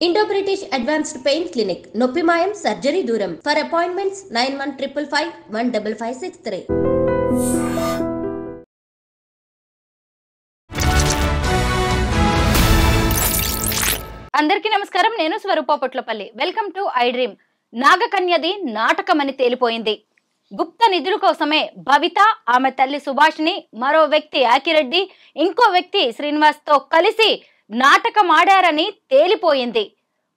Indo British advanced pain clinic నొప్పి మాయం surgery దూరం ఫర్ అపాయింట్మెంట్స్ 9155515563. అందరికీ నమస్కారం. నేను Swaroopa Potlapalli. Welcome to I dream. నాగకన్యది నాటకమని తేలిపోయింది. గుప్త నిధుల కోసమే భవిత, ఆమె తల్లి సుభాషిణి, మరో వ్యక్తి ఆకిరెడ్డి, ఇంకో వ్యక్తి శ్రీనివాస్ తో కలిసి నాటకం ఆడారని తేలిపోయింది.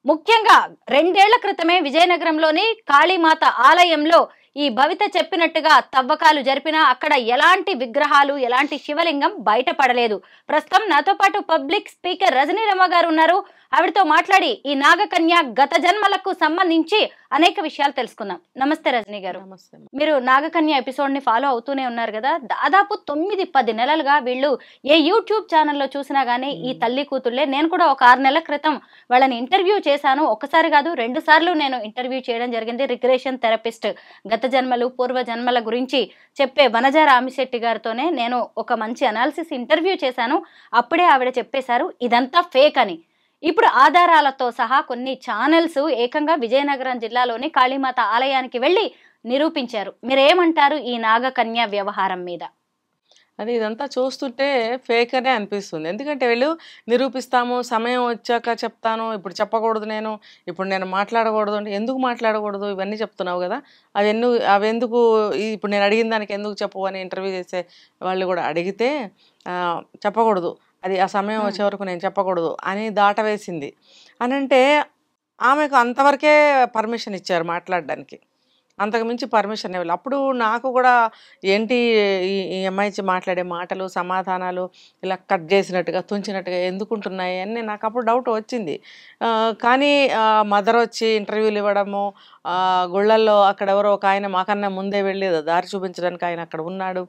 ముఖ్యంగా 2 ఏళ్ల క్రితమే విజయనగరంలోని కాళీమాత ఆలయంలో ఈ భవిత చెప్పినట్టుగా తవ్వకాలు జరిపినా అక్కడ ఎలాంటి విగ్రహాలు, ఎలాంటి శివలింగం బయటపడలేదు. ప్రస్తుతం నాతో పాటు పబ్లిక్ స్పీకర్ రజనీ రమ గారు ఉన్నారు. ఆవిడతో మాట్లాడి ఈ నాగకన్య గత జన్మలకు సంబంధించి అనేక విషయాలు తెలుసుకుందాం. నమస్తే రజనీ గారు. నమస్తే. మీరు నాగకన్య ఎపిసోడ్ ని ఫాలో అవుతూనే ఉన్నారు కదా. దాదాపు 9-10 నెలలుగా వీళ్ళు ఏ యూట్యూబ్ ఛానల్లో చూసినా గానీ ఈ తల్లి కూతుళ్లే. నేను కూడా ఒక 6 నెలల క్రితం వాళ్ళని ఇంటర్వ్యూ చేశాను. ఒకసారి కాదు 2 సార్లు నేను ఇంటర్వ్యూ చేయడం జరిగింది. రిగ్రెషన్ థెరపిస్ట్, గత జన్మలు పూర్వ జన్మల గురించి చెప్పే వనజ రామిశెట్టి గారితోనే నేను ఒక మంచి అనాలిసిస్ ఇంటర్వ్యూ చేశాను. అప్పుడే ఆవిడ చెప్పేశారు ఇదంతా ఫేక్ అని. ఇప్పుడు ఆధారాలతో సహా కొన్ని ఛానల్స్ ఏకంగా విజయనగరం జిల్లాలోని కాళీమాత ఆలయానికి వెళ్ళి నిరూపించారు. మీరేమంటారు ఈ నాగకన్య వ్యవహారం మీద? అది ఇదంతా చూస్తుంటే ఫేక్ అనే అనిపిస్తుంది. ఎందుకంటే వీళ్ళు నిరూపిస్తాము, సమయం వచ్చాక చెప్తాను, ఇప్పుడు చెప్పకూడదు, ఇప్పుడు నేను మాట్లాడకూడదు అంటే ఎందుకు మాట్లాడకూడదు ఇవన్నీ చెప్తున్నావు కదా, అవెందుకు ఇప్పుడు నేను అడిగిన దానికి ఎందుకు చెప్పు అని ఇంటర్వ్యూ చేసే వాళ్ళు కూడా అడిగితే చెప్పకూడదు, అది ఆ సమయం వచ్చే వరకు నేను చెప్పకూడదు అని దాటవేసింది అని అంటే ఆమెకు అంతవరకే పర్మిషన్ ఇచ్చారు మాట్లాడడానికి, అంతకుమించి పర్మిషన్ ఇవ్వాలి. అప్పుడు నాకు కూడా ఏంటి ఈ అమ్మాయి మాట్లాడే మాటలు, సమాధానాలు ఇలా కట్ చేసినట్టుగా, తుంచినట్టుగా ఎందుకుంటున్నాయి అని నాకు అప్పుడు డౌట్ వచ్చింది. కానీ మదర్ వచ్చి ఇంటర్వ్యూలు ఇవ్వడము, గుళ్ళల్లో అక్కడ ఎవరో ఒక ఆయన మాకన్నా ముందే వెళ్ళి దారి చూపించడానికి ఆయన అక్కడ ఉన్నాడు,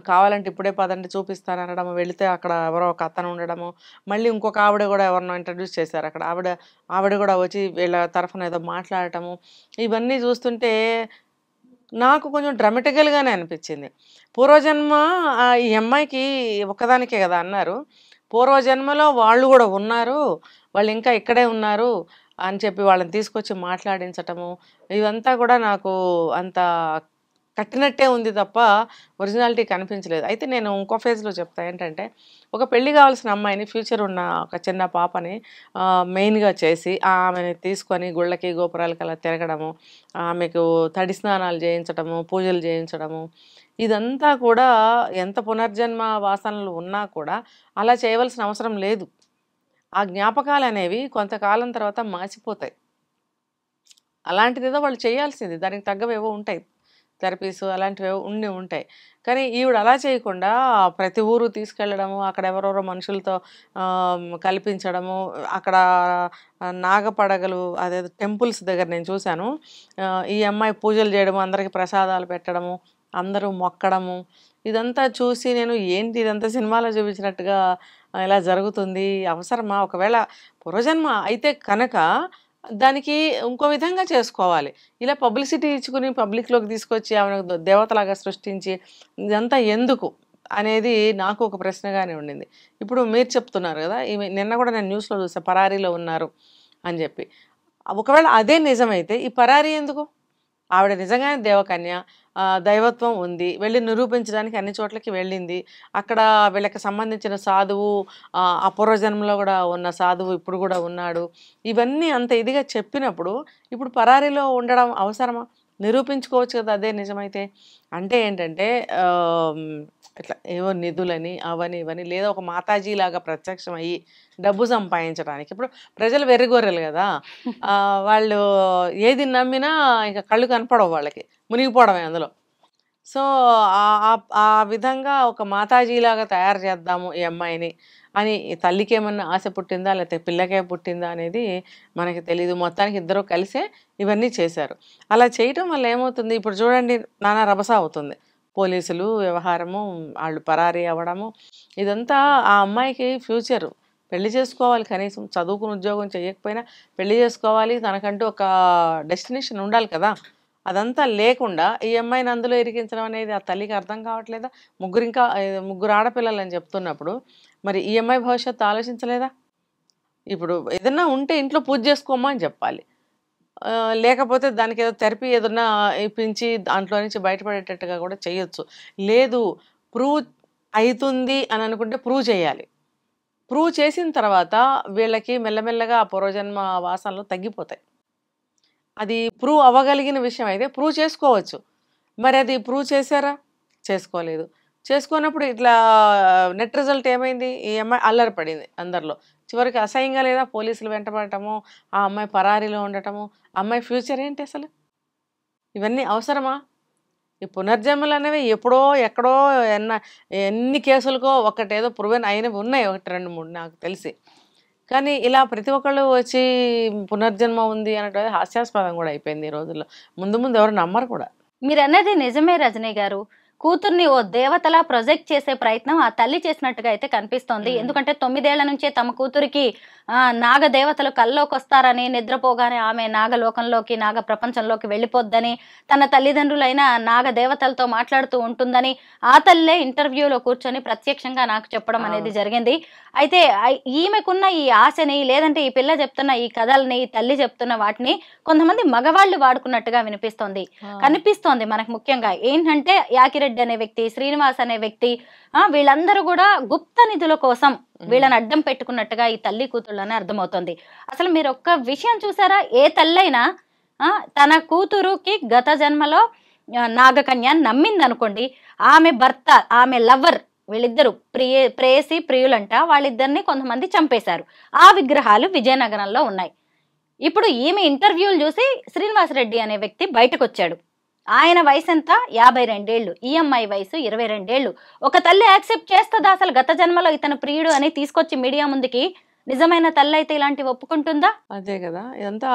కావాలంటే ఇప్పుడే పదండి చూపిస్తాను అనడము, వెళితే అక్కడ ఎవరో ఒక అతను ఉండడము, మళ్ళీ ఇంకొక ఆవిడ కూడా ఎవరినో ఇంట్రడ్యూస్ చేశారు అక్కడ, ఆవిడ కూడా వచ్చి వీళ్ళ తరఫున ఏదో మాట్లాడటము, ఇవన్నీ చూస్తుంటే నాకు కొంచెం డ్రామాటికల్గానే అనిపించింది. పూర్వజన్మ ఈ అమ్మాయికి ఒక్కదానికే కదా అన్నారు, పూర్వజన్మలో వాళ్ళు కూడా ఉన్నారు, వాళ్ళు ఇంకా ఇక్కడే ఉన్నారు అని చెప్పి వాళ్ళని తీసుకొచ్చి మాట్లాడించటము, ఇదంతా కూడా నాకు అంత కట్టినట్టే ఉంది తప్ప ఒరిజినాలిటీ కనిపించలేదు. అయితే నేను ఇంకో ఫేజ్లో చెప్తా ఏంటంటే, ఒక పెళ్లి కావాల్సిన అమ్మాయిని, ఫ్యూచర్ ఉన్న ఒక చిన్న పాపని మెయిన్గా చేసి ఆమెని తీసుకొని గుళ్ళకి గోపురాలకి అలా తిరగడము, ఆమెకు తడి స్నానాలు చేయించడము, పూజలు చేయించడము, ఇదంతా కూడా ఎంత పునర్జన్మ వాసనలు ఉన్నా కూడా అలా చేయవలసిన అవసరం లేదు. ఆ జ్ఞాపకాలు అనేవి కొంతకాలం తర్వాత మార్చిపోతాయి. అలాంటిది ఏదో వాళ్ళు చేయాల్సింది, దానికి తగ్గవేవో ఉంటాయి, థెరపీస్ అలాంటివి ఉంటాయి. కానీ ఈవిడ అలా చేయకుండా ప్రతి ఊరు తీసుకెళ్ళడము, అక్కడ ఎవరెవరో మనుషులతో కల్పించడము, అక్కడ నాగపడగలు అదేదో టెంపుల్స్ దగ్గర నేను చూశాను, ఈ అమ్మాయి పూజలు చేయడము, అందరికీ ప్రసాదాలు పెట్టడము, అందరూ మొక్కడము, ఇదంతా చూసి నేను ఏంటి ఇదంతా సినిమాలో చూపించినట్టుగా ఇలా జరుగుతుంది, అవసరమా? ఒకవేళ పూర్వజన్మ అయితే కనుక దానికి ఇంకో విధంగా చేసుకోవాలి. ఇలా పబ్లిసిటీ ఇచ్చుకుని పబ్లిక్లోకి తీసుకొచ్చి ఆమెను దేవతలాగా సృష్టించి ఇదంతా ఎందుకు అనేది నాకు ఒక ప్రశ్నగానే ఉండింది. ఇప్పుడు మీరు చెప్తున్నారు కదా, నిన్న కూడా నేను న్యూస్లో చూసా పరారీలో ఉన్నారు అని చెప్పి. ఒకవేళ అదే నిజమైతే ఈ పరారీ ఎందుకు? ఆవిడ నిజంగానే దేవకన్య, దైవత్వం ఉంది, వెళ్ళి నిరూపించడానికి అన్ని చోట్లకి వెళ్ళింది, అక్కడ వీళ్ళకి సంబంధించిన సాధువు, అపూర్వజన్మలో కూడా ఉన్న సాధువు ఇప్పుడు కూడా ఉన్నాడు, ఇవన్నీ అంత ఇదిగా చెప్పినప్పుడు ఇప్పుడు పరారీలో ఉండడం అవసరమా? నిరూపించుకోవచ్చు కదా అదే నిజమైతే. అంటే ఏంటంటే ఇట్లా ఏవో నిధులని అవని ఇవని, లేదా ఒక మాతాజీలాగా ప్రత్యక్షం అయ్యి డబ్బు సంపాదించడానికి. ఇప్పుడు ప్రజలు వెర్రిగొర్రెలు కదా, వాళ్ళు ఏది నమ్మినా ఇంకా కళ్ళు కనపడవు, వాళ్ళకి మునిగిపోవడమే అందులో. సో ఆ విధంగా ఒక మాతాజీలాగా తయారు చేద్దాము ఈ అమ్మాయిని అని తల్లికి ఏమన్నా ఆశ పుట్టిందా లేకపోతే పిల్లకే పుట్టిందా అనేది మనకి తెలియదు. మొత్తానికి ఇద్దరు కలిసే ఇవన్నీ చేశారు. అలా చేయటం వల్ల ఏమవుతుంది, ఇప్పుడు చూడండి నానా రభస అవుతుంది, పోలీసులు వ్యవహారము, వాళ్ళు పరారీ అవ్వడము, ఇదంతా ఆ అమ్మాయికి ఫ్యూచరు. పెళ్లి చేసుకోవాలి, కనీసం చదువుకుని ఉద్యోగం చేయకపోయినా పెళ్లి చేసుకోవాలి, తనకంటూ ఒక డెస్టినేషన్ ఉండాలి కదా, అదంతా లేకుండా ఈ అమ్మాయిని అందులో ఇరికించడం అనేది ఆ తల్లికి అర్థం కావట్లేదా? ముగ్గురు ఆడపిల్లలు అని చెప్తున్నప్పుడు మరి ఈ అమ్మాయి భవిష్యత్తు ఆలోచించలేదా? ఇప్పుడు ఏదన్నా ఉంటే ఇంట్లో పూజ చేసుకోమా అని చెప్పాలి. లేకపోతే దానికి ఏదో థెరపీ ఏదన్నా ఇప్పించి దాంట్లో నుంచి బయటపడేటట్టుగా కూడా చేయొచ్చు. లేదు ప్రూవ్ అయితుంది అని అనుకుంటే ప్రూవ్ చేయాలి. ప్రూవ్ చేసిన తర్వాత వీళ్ళకి మెల్లమెల్లగా ఆ పూర్వజన్మ వాసనలు తగ్గిపోతాయి. అది ప్రూవ్ అవ్వగలిగిన విషయం అయితే ప్రూవ్ చేసుకోవచ్చు. మరి అది ప్రూవ్ చేశారా? చేసుకోలేదు. చేసుకోనప్పుడు ఇట్లా నెట్ రిజల్ట్ ఏమైంది? ఈ అమ్మాయి అల్లరి పడింది అందరిలో. చివరికి అసహ్యంగా లేదా పోలీసులు వెంటపడటము, ఆ అమ్మాయి పరారీలో ఉండటము, అమ్మాయి ఫ్యూచర్ ఏంటి అసలు? ఇవన్నీ అవసరమా? ఈ పునర్జన్మలు అనేవి ఎప్పుడో ఎక్కడో ఎన్ని కేసులకో ఒకటేదో ప్రూవెన్ అయినవి ఉన్నాయి, 1, 2, 3 నాకు తెలిసి. కానీ ఇలా ప్రతి ఒక్కళ్ళు వచ్చి పునర్జన్మ ఉంది అనటం హాస్యాస్పదం కూడా అయిపోయింది ఈ రోజుల్లో. ముందు ముందు ఎవరు నమ్మరు కూడా. మీరన్నది నిజమే రజనీ గారు. కూతుర్ని ఓ దేవతలా ప్రొజెక్ట్ చేసే ప్రయత్నం ఆ తల్లి చేసినట్టుగా అయితే కనిపిస్తోంది. ఎందుకంటే 9 ఏళ్ల నుంచే తమ కూతురికి నాగ దేవతలు కల్లోకి వస్తారని, నిద్రపోగానే ఆమె నాగలోకంలోకి, నాగ ప్రపంచంలోకి వెళ్ళిపోద్దని, తన తల్లిదండ్రులైన నాగ దేవతలతో మాట్లాడుతూ ఉంటుందని ఆ తల్లే ఇంటర్వ్యూలో కూర్చొని ప్రత్యక్షంగా నాకు చెప్పడం అనేది జరిగింది. అయితే ఈమెకున్న ఈ ఆశని, లేదంటే ఈ పిల్ల చెప్తున్న ఈ కథల్ని, ఈ తల్లి చెప్తున్న వాటిని కొంతమంది మగవాళ్ళు వాడుకున్నట్టుగా కనిపిస్తోంది మనకు. ముఖ్యంగా ఏంటంటే యాకిరెడ్డి అనే వ్యక్తి, శ్రీనివాస్ అనే వ్యక్తి, వీళ్ళందరూ కూడా గుప్త నిధుల కోసం వీళ్ళని అడ్డం పెట్టుకున్నట్టుగా ఈ తల్లి కూతుళ్ళని అర్థమవుతుంది. అసలు మీరు ఒక్క విషయం చూసారా? ఏ తల్లైనా తన కూతురుకి గత జన్మలో నాగకన్య నమ్మింది అనుకోండి, ఆమె భర్త, ఆమె లవర్, వీళ్ళిద్దరు ప్రేయసి ప్రియులంట, వాళ్ళిద్దరిని కొంతమంది చంపేశారు. ఆ విగ్రహాలు విజయనగరంలో ఉన్నాయి. ఇప్పుడు ఈమె ఇంటర్వ్యూలు చూసి శ్రీనివాసరెడ్డి అనే వ్యక్తి బయటకు వచ్చాడు. ఆయన వయసు ఎంత? 52 ఏళ్ళు. ఈ అమ్మాయి వయసు 22 ఏళ్ళు. ఒక తల్లి యాక్సెప్ట్ చేస్తుందా అసలు గత జన్మలో ఇతను ప్రియుడు అని తీసుకొచ్చి మీడియా ముందుకి? నిజమైన తల్లి అయితే ఇలాంటివి ఒప్పుకుంటుందా? అదే కదా, ఇదంతా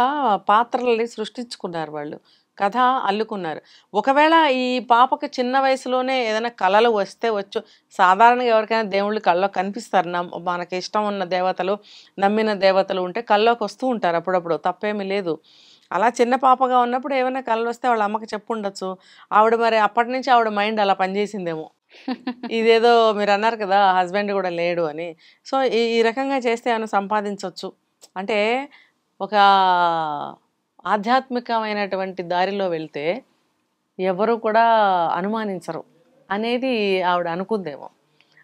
పాత్రలని సృష్టించుకున్నారు వాళ్ళు, కథ అల్లుకున్నారు. ఒకవేళ ఈ పాపకి చిన్న వయసులోనే ఏదైనా కళలు వస్తే వచ్చు. సాధారణంగా ఎవరికైనా దేవుళ్ళు కళ్ళలో కనిపిస్తారు. మనకి ఇష్టం ఉన్న దేవతలు, నమ్మిన దేవతలు ఉంటే కళ్ళలోకి వస్తూ ఉంటారు అప్పుడప్పుడు, తప్పేమీ లేదు. అలా చిన్న పాపగా ఉన్నప్పుడు ఏమైనా కళ్ళు వస్తే వాళ్ళ అమ్మకి చెప్పుండొచ్చు. ఆవిడ మరి అప్పటి నుంచి ఆవిడ మైండ్ అలా పనిచేసిందేమో. ఇదేదో మీరు అన్నారు కదా హస్బెండ్ కూడా లేడు అని. సో ఈ రకంగా చేస్తే ఏమైనా సంపాదించవచ్చు అంటే, ఒక ఆధ్యాత్మికమైనటువంటి దారిలో వెళ్తే ఎవరు కూడా అనుమానించరు అనేది ఆవిడ అనుకుందేమో.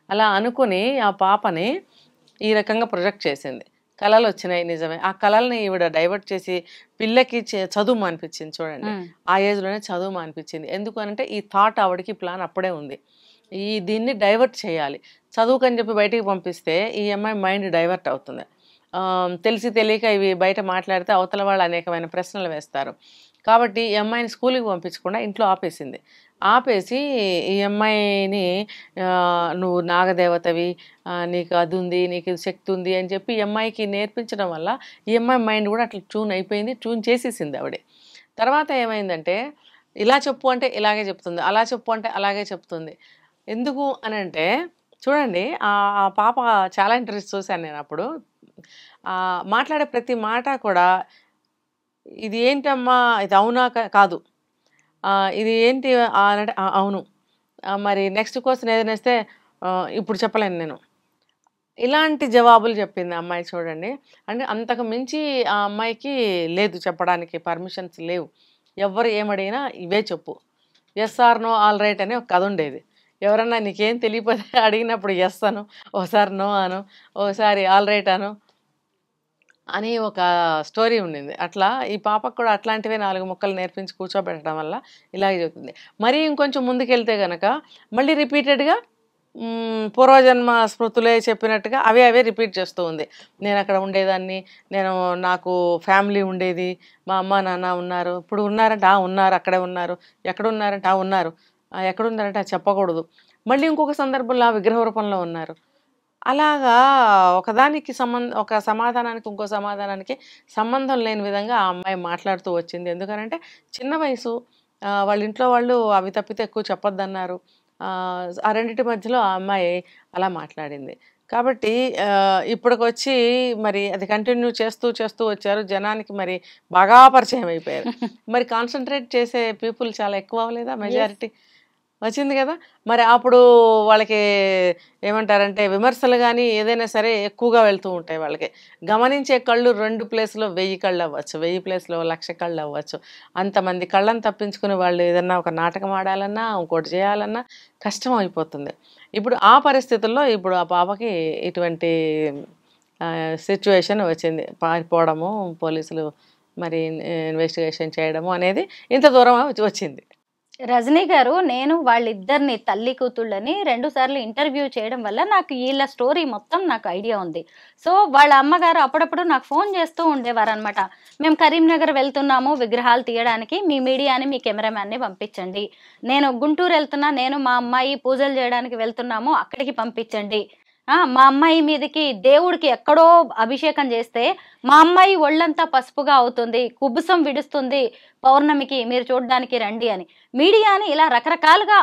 అలా అనుకుని ఆ పాపని ఈ రకంగా ప్రొజెక్ట్ చేసింది. కళలు వచ్చినాయి నిజమే. ఆ కళల్ని ఈవిడ డైవర్ట్ చేసి పిల్లకి చదువు మానిపించింది. చూడండి, ఆ ఏజ్లోనే చదువు మానిపించింది. ఎందుకు అంటే ఈ థాట్ ఆవిడకి ప్లాన్ అప్పుడే ఉంది. దీన్ని డైవర్ట్ చేయాలి. చదువుకని చెప్పి బయటికి పంపిస్తే ఈ అమ్మాయి మైండ్ డైవర్ట్ అవుతుంది. తెలిసి తెలియక ఇవి బయట మాట్లాడితే అవతల వాళ్ళు అనేకమైన ప్రశ్నలు వేస్తారు. కాబట్టి ఈ అమ్మాయిని స్కూల్కి పంపించకుండా ఇంట్లో ఆపేసి ఈ అమ్మాయిని నువ్వు నాగదేవతవి, నీకు అది ఉంది, నీకు శక్తి ఉంది అని చెప్పి ఈ అమ్మాయికి నేర్పించడం వల్ల ఈ అమ్మాయి మైండ్ కూడా అట్లా ట్యూన్ అయిపోయింది. ట్యూన్ చేసేసింది ఆవిడే. తర్వాత ఏమైందంటే, ఇలా చెప్పు అంటే ఇలాగే చెప్తుంది, అలా చెప్పు అంటే అలాగే చెప్తుంది. ఎందుకు అని అంటే చూడండి, ఆ పాప చాలా ఇంట్రెస్ట్ చూశాను నేను అప్పుడు. మాట్లాడే ప్రతి మాట కూడా ఇది ఏంటమ్మా, ఇది అవునా కాదు, ఇది ఏంటి అంటే అవును, మరి నెక్స్ట్ క్వశ్చన్ ఏదైనా ఇస్తే ఇప్పుడు చెప్పలేను నేను, ఇలాంటి జవాబులు చెప్పింది అమ్మాయి. చూడండి, అంటే అంతకు మించి ఆ అమ్మాయికి లేదు చెప్పడానికి, పర్మిషన్స్ లేవు. ఎవరు ఏమడిగినా ఇవే చెప్పు, yes or no all right అని ఒక కథ ఉండేది. ఎవరన్నా నీకేం తెలియకపోతే అడిగినప్పుడు ఎస్ అను, ఓసారి నో అను, ఓసారి ఆల్ రైట్ అను అని ఒక స్టోరీ ఉండింది. అట్లా ఈ పాపకు కూడా అట్లాంటివే 4 ముక్కలు నేర్పించి కూర్చోబెట్టడం వల్ల ఇలాగే చెప్తుంది. మరీ ఇంకొంచెం ముందుకెళ్తే కనుక మళ్ళీ రిపీటెడ్గా పూర్వజన్మ స్మృతులే చెప్పినట్టుగా అవే రిపీట్ చేస్తూ ఉంది. నేను అక్కడ ఉండేదాన్ని, నాకు ఫ్యామిలీ ఉండేది, మా అమ్మ నాన్న ఉన్నారు, ఇప్పుడు ఉన్నారంటే ఉన్నారు, అక్కడే ఉన్నారు, ఎక్కడ ఉన్నారంటే ఉన్నారు, ఎక్కడున్నారంటే చెప్పకూడదు, మళ్ళీ ఇంకొక సందర్భంలో ఆ విగ్రహ రూపంలో ఉన్నారు. అలాగా ఒక సమాధానానికి ఇంకో సమాధానానికి సంబంధం లేని విధంగా ఆ అమ్మాయి మాట్లాడుతూ వచ్చింది. ఎందుకనంటే చిన్న వయసు, వాళ్ళ ఇంట్లో వాళ్ళు అవి తప్పితే ఎక్కువ చెప్పొద్దన్నారు. ఆ రెండింటి మధ్యలో ఆ అమ్మాయి అలా మాట్లాడింది. కాబట్టి ఇప్పటికొచ్చి మరి అది కంటిన్యూ చేస్తూ వచ్చారు. జనానికి మరి బాగా పరిచయం అయిపోయారు. మరి కాన్సన్ట్రేట్ చేసే పీపుల్ చాలా ఎక్కువ అవ్వలేదా మెజారిటీ? వచ్చింది కదా. మరి అప్పుడు వాళ్ళకి ఏమంటారంటే విమర్శలు కానీ ఏదైనా సరే ఎక్కువగా వెళ్తూ ఉంటాయి. వాళ్ళకి గమనించే కళ్ళు 2 ప్లేస్లో 1000 కళ్ళు అవ్వచ్చు, 1000 ప్లేస్లో 1,00,000 కళ్ళు అవ్వచ్చు. అంతమంది కళ్ళని తప్పించుకుని వాళ్ళు ఏదన్నా ఒక నాటకం ఆడాలన్నా ఇంకోటి చేయాలన్నా కష్టం అయిపోతుంది. ఇప్పుడు ఆ పరిస్థితుల్లో ఇప్పుడు ఆ పాపకి ఇటువంటి సిచ్యువేషన్ వచ్చింది. పారిపోవడము, పోలీసులు మరి ఇన్వెస్టిగేషన్ చేయడము అనేది ఇంత దూరం వచ్చింది. రజనీ గారు, నేను వాళ్ళిద్దరిని తల్లి కూతుళ్ళని 2 సార్లు ఇంటర్వ్యూ చేయడం వల్ల నాకు వీళ్ళ స్టోరీ మొత్తం నాకు ఐడియా ఉంది. సో వాళ్ళ అమ్మగారు అప్పుడప్పుడు నాకు ఫోన్ చేస్తూ ఉండేవారు అనమాట. మేము కరీంనగర్ వెళ్తున్నాము విగ్రహాలు తీయడానికి, మీ మీడియాని మీ కెమెరామ్యాన్ని పంపించండి. నేను గుంటూరు వెళ్తున్నా, నేను మా అమ్మాయి పూజలు చేయడానికి వెళ్తున్నాము, అక్కడికి పంపించండి. మా అమ్మాయి మీదకి దేవుడికి ఎక్కడో అభిషేకం చేస్తే మా అమ్మాయి ఒళ్ళంతా పసుపుగా అవుతుంది, కుబుసం విడుస్తుంది, పౌర్ణమికి మీరు చూడడానికి రండి అని మీడియాని ఇలా రకరకాలుగా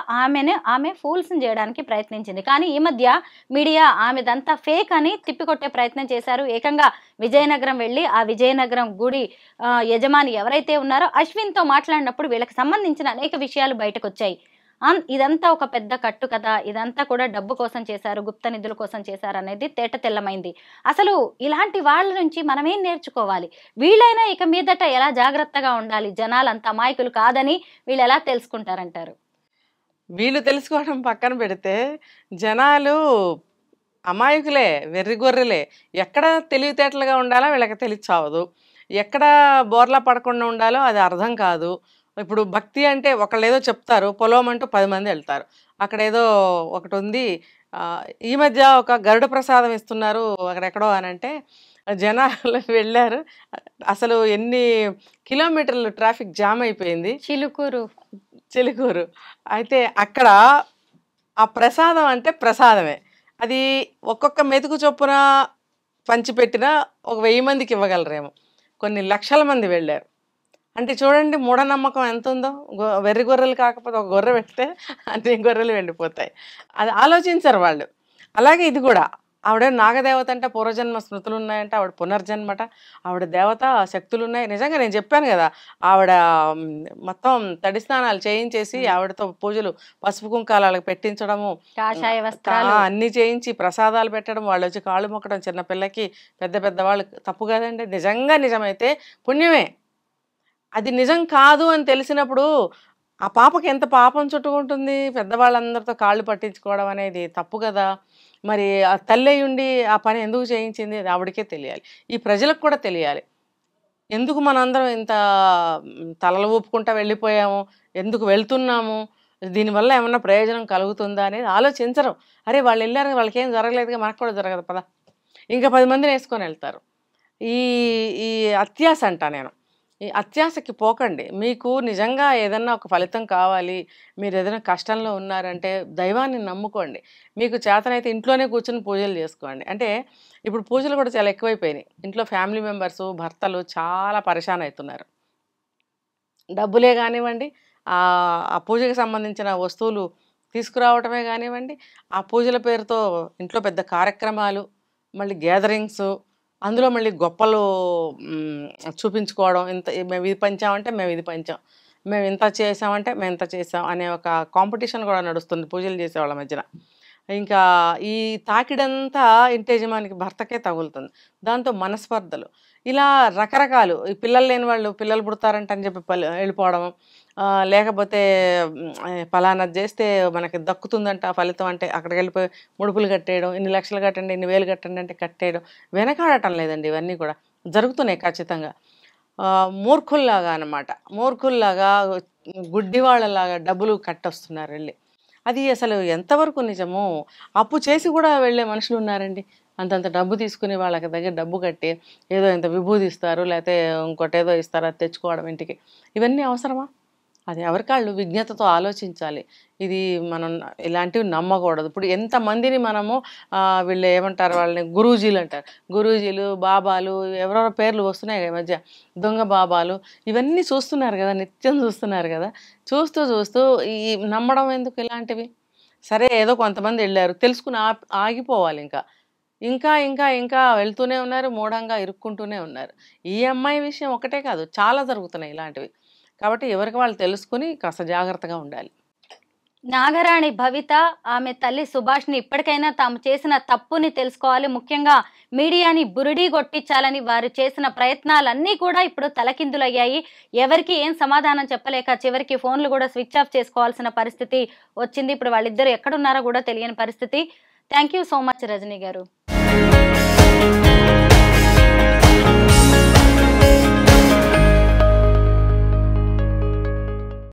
ఆమె ఫూల్స్ చేయడానికి ప్రయత్నించింది. కానీ ఈ మధ్య మీడియా ఆమెదంతా ఫేక్ అని తిప్పికొట్టే ప్రయత్నం చేశారు. ఏకంగా విజయనగరం వెళ్ళి ఆ విజయనగరం గుడి యజమాని ఎవరైతే ఉన్నారో అశ్విన్తో మాట్లాడినప్పుడు వీళ్ళకి సంబంధించిన అనేక విషయాలు బయటకు వచ్చాయి. ఇదంతా ఒక పెద్ద కట్టు కదా, ఇదంతా కూడా డబ్బు కోసం చేశారు, గుప్త నిధుల కోసం చేశారు అనేది తేట తెల్లమైంది. అసలు ఇలాంటి వాళ్ళ నుంచి మనం ఏం నేర్చుకోవాలి? వీళ్ళైనా ఇక మీదట ఎలా జాగ్రత్తగా ఉండాలి? జనాలంతా అమాయకులు కాదని వీళ్ళు ఎలా తెలుసుకుంటారంటారు? వీళ్ళు తెలుసుకోవడం పక్కన పెడితే జనాలు అమాయకులే, వెర్రిగొర్రెలే. ఎక్కడ తెలివితేటలుగా ఉండాలో వీళ్ళకి తెలియచావదు, ఎక్కడ బోర్లా పడకుండా ఉండాలో అది అర్థం కాదు. ఇప్పుడు భక్తి అంటే ఒకళ్ళేదో చెప్తారు, పొలం అంటూ 10 మంది వెళ్తారు. అక్కడేదో ఒకటి ఉంది. ఈ మధ్య ఒక గరుడ ప్రసాదం ఇస్తున్నారు అక్కడెక్కడో అని అంటే జనాలు వెళ్ళారు. అసలు ఎన్ని కిలోమీటర్లు ట్రాఫిక్ జామ్ అయిపోయింది. చిలుకూరు అయితే అక్కడ ఆ ప్రసాదం అంటే ప్రసాదమే. అది ఒక్కొక్క మెతుకు చొప్పున పంచిపెట్టినా ఒక 1000 మందికి ఇవ్వగలరేమో. కొన్ని లక్షల మంది వెళ్ళారు. అంటే చూడండి మూఢనమ్మకం ఎంత ఉందో. వెర్రి గొర్రెలు కాకపోతే ఒక గొర్రె పెడితే అన్ని గొర్రెలు వెళ్ళిపోతాయి. అది ఆలోచించరు వాళ్ళు. అలాగే ఇది కూడా ఆవిడ నాగదేవత అంటే పూర్వజన్మ స్మృతులు ఉన్నాయంటే ఆవిడ పునర్జన్మట, ఆవిడ దేవత శక్తులు ఉన్నాయి. నిజంగా నేను చెప్పాను కదా, ఆవిడ మొత్తం తడి స్నానాలు చేయించేసి ఆవిడతో పూజలు పసుపు కుంకాలకు పెట్టించడము, అన్ని చేయించి ప్రసాదాలు పెట్టడం, వాళ్ళు వచ్చి కాళ్ళు మొక్కడం, చిన్నపిల్లకి పెద్ద పెద్ద వాళ్ళు. తప్పు కదండి, నిజంగా నిజమైతే పుణ్యమే. అది నిజం కాదు అని తెలిసినప్పుడు ఆ పాపకి ఎంత పాపం చుట్టుకుంటుంది. పెద్దవాళ్ళందరితో కాళ్ళు పట్టించుకోవడం అనేది తప్పు కదా. మరి ఆ తల్లి ఉండి ఆ పని ఎందుకు చేయించింది అది ఆవిడకే తెలియాలి, ఈ ప్రజలకు కూడా తెలియాలి. ఎందుకు మనందరం ఇంత తలలు ఊపుకుంటా వెళ్ళిపోయాము, ఎందుకు వెళ్తున్నాము, దీనివల్ల ఏమన్నా ప్రయోజనం కలుగుతుందా అనేది ఆలోచించరు. అరే వాళ్ళు వెళ్ళారు, వాళ్ళకి ఏం జరగలేదుగా, మనకు కూడా జరగదు పదా, ఇంకా 10 మందిని వేసుకొని వెళ్తారు. ఈ ఈ అత్యాశ అంట నేను. ఈ అత్యాశకి పోకండి. మీకు నిజంగా ఏదన్నా ఒక ఫలితం కావాలి, మీరు ఏదైనా కష్టంలో ఉన్నారంటే దైవాన్ని నమ్ముకోండి. మీకు చేతనైతే ఇంట్లోనే కూర్చొని పూజలు చేసుకోండి. అంటే ఇప్పుడు పూజలు కూడా చాలా ఎక్కువైపోయినాయి. ఇంట్లో ఫ్యామిలీ మెంబర్స్, భర్తలు చాలా పరేషాన్ అవుతున్నారు. డబ్బులే కానివ్వండి, ఆ పూజకి సంబంధించిన వస్తువులు తీసుకురావటమే కానివ్వండి, ఆ పూజల పేరుతో ఇంట్లో పెద్ద కార్యక్రమాలు, మళ్ళీ గ్యాదరింగ్స్, అందులో మళ్ళీ గొప్పలు చూపించుకోవడం. ఇంత మేము ఇది పంచామంటే మేము ఇది పంచాం, మేము ఇంత చేసామంటే మేము ఇంత చేసాం అనే ఒక కాంపిటీషన్ కూడా నడుస్తుంది పూజలు చేసే వాళ్ళ మధ్యన. ఇంకా ఈ తాకిడంతా ఇంటి భర్తకే తగులుతుంది. దాంతో మనస్పర్ధలు, ఇలా రకరకాలు. ఈ పిల్లలు లేని వాళ్ళు పిల్లలు పుడతారంట అని చెప్పి వెళ్ళిపోవడం, లేకపోతే ఫలానా చేస్తే మనకి దక్కుతుందంట ఫలితం అంటే అక్కడికి వెళ్ళిపోయి ముడుపులు కట్టేయడం, ఇన్ని లక్షలు కట్టండి, ఇన్ని వేలు కట్టండి అంటే కట్టేయడం. వెనకాడటం లేదండి, ఇవన్నీ కూడా జరుగుతున్నాయి ఖచ్చితంగా. మూర్ఖుల్లాగా అనమాట, మూర్ఖుల్లాగా గుడ్డివాళ్ళలాగా డబ్బులు కట్టొస్తున్నారు వెళ్ళి. అది అసలు ఎంతవరకు నిజమో. అప్పు చేసి కూడా వెళ్ళే మనుషులు ఉన్నారండి. అంతంత డబ్బు తీసుకుని వాళ్ళకి దగ్గర డబ్బు కట్టి ఏదో ఇంత విభూది ఇస్తారు, లేకపోతే ఇంకోటి ఏదో ఇస్తారు, అది తెచ్చుకోవడం ఇంటికి. ఇవన్నీ అవసరమా? అది ఎవరికాళ్ళు విజ్ఞతతో ఆలోచించాలి. ఇది మనం ఇలాంటివి నమ్మకూడదు. ఇప్పుడు ఎంతమందిని మనము వీళ్ళు ఏమంటారు, వాళ్ళని గురూజీలు అంటారు. గురూజీలు, బాబాలు, ఎవరెవరో పేర్లు వస్తున్నాయి కదా ఈ మధ్య, దొంగ బాబాలు, ఇవన్నీ చూస్తున్నారు కదా, నిత్యం చూస్తున్నారు కదా. చూస్తూ ఈ నమ్మడం ఎందుకు ఇలాంటివి? సరే ఏదో కొంతమంది వెళ్ళారు, తెలుసుకుని ఆగిపోవాలి. ఇంకా ఇంకా ఇంకా వెళ్తూనే ఉన్నారు, మూఢంగా ఇరుక్కుంటూనే ఉన్నారు. ఈ అమ్మాయి విషయం ఒకటే కాదు, చాలా జరుగుతున్నాయి ఇలాంటివి. కాబట్టి ఎవరికి వాళ్ళు తెలుసుకుని కాస్త జాగ్రత్తగా ఉండాలి. నాగరాణి భవిత ఆమె తల్లి సుభాష్ని ఇప్పటికైనా తాము చేసిన తప్పుని తెలుసుకోవాలి. ముఖ్యంగా మీడియాని బురిడీ కొట్టించాలని వారు చేసిన ప్రయత్నాలన్నీ కూడా ఇప్పుడు తలకిందులయ్యాయి. ఎవరికి ఏం సమాధానం చెప్పలేక చివరికి ఫోన్లు కూడా స్విచ్ ఆఫ్ చేసుకోవాల్సిన పరిస్థితి వచ్చింది. ఇప్పుడు వాళ్ళిద్దరు ఎక్కడున్నారో కూడా తెలియని పరిస్థితి. Thank you so much Rajani గారు.